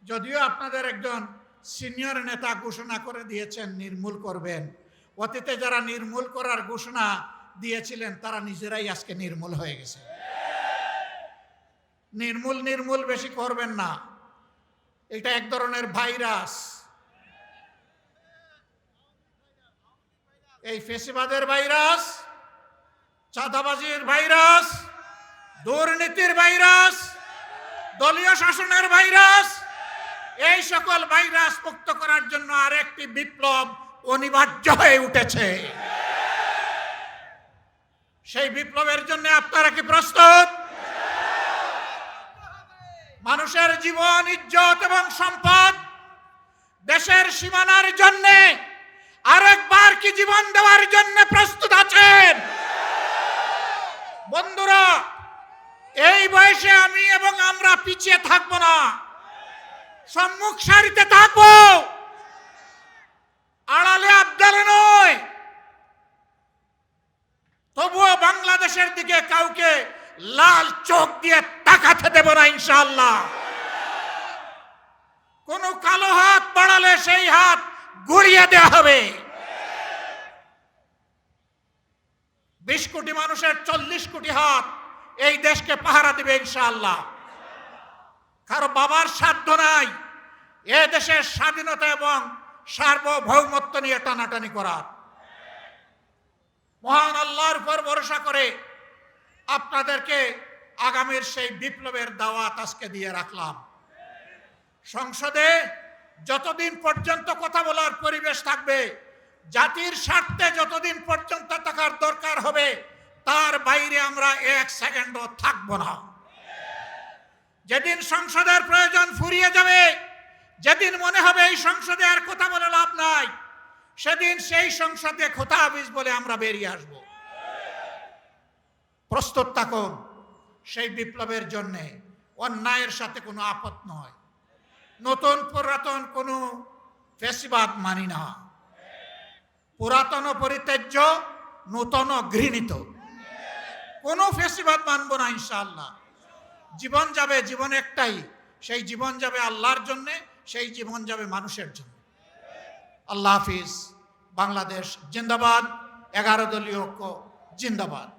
যদিও আপনাদের একজন সিনিয়র নেতা ঘোষণা করে দিয়েছেন নির্মূল করবেন, অতীতে যারা নির্মূল করার ঘোষণা দিয়েছিলেন তারা নিজেরাই আজকে নির্মূল হয়ে গেছে। নির্মূল বেশি করবেন না, এটা এক ধরনের ভাইরাস। এই ফেসিবাদের ভাইরাস, চাঁদাবাজির ভাইরাস, দুর্নীতির ভাইরাস, দলীয় শাসনের ভাইরাস, এই সকল ভাইরাস মুক্ত করার জন্য আরেকটি বিপ্লব অনিবার্য হয়ে উঠেছে। সেই বিপ্লবের জন্য আপনারা কি প্রস্তুত? মানুষের জীবন, ইজ্জত এবং সম্পদ, দেশের সীমানার জন্য আরেকবার কি জীবন দেওয়ার জন্য প্রস্তুত আছেন? বন্ধুরা, এই বয়সে আমি এবং আমরা পিছিয়ে থাকবো না, সম্মুখ সারিতে থাকবো, আড়ালে আবদালে নয়। তবুও বাংলাদেশের দিকে কাউকে লাল চোখ দিয়ে তাকাতে দেব না ইনশাআল্লাহ। কোন কালো হাত বাড়ালে সেই হাত গুড়িয়ে দেওয়া হবে। 20 কোটি মানুষের 40 কোটি হাত এই দেশকে পাহারা দিবে ইনশাআল্লাহ। কারো বাবার সাধ্য নাই এ দেশের স্বাধীনতা এবং সার্বভৌমত্ব নিয়ে টানাটানি করার। মহান আল্লাহর উপর ভরসা করে আপনাদেরকে আগামীর সেই বিপ্লবের দাওয়াত আজকে দিয়ে রাখলাম। সংসদে যতদিন পর্যন্ত কথা বলার পরিবেশ থাকবে, জাতির স্বার্থে যতদিন পর্যন্ত থাকার দরকার হবে, তার বাইরে আমরা 1 সেকেন্ডও থাকবো না। যেদিন সংসদের প্রয়োজন ফুরিয়ে যাবে, যেদিন মনে হবে এই সংসদে আর কথা বলে লাভ নাই, সেদিন সেই সংসদে খোতাবিজ বলে আমরা বেরিয়ে আসব। প্রস্তুত থাকুন সেই বিপ্লবের জন্য। অন্যায়ের সাথে কোনো আপত নয়, নতুন পুরাতন কোনো ফ্যাসিবাদ মানি না। পুরাতন পরিত্যাজ্য, নূতন ঘৃণিত, কোনো ফ্যাসিবাদ মানব না ইনশাআল্লাহ। জীবন যাবে, জীবন একটাই, সেই জীবন যাবে আল্লাহর জন্যে, সেই জীবন যাবে মানুষের জন্য। আল্লাহ হাফিজ। বাংলাদেশ জিন্দাবাদ। 11 দলীয় ঐক্য জিন্দাবাদ।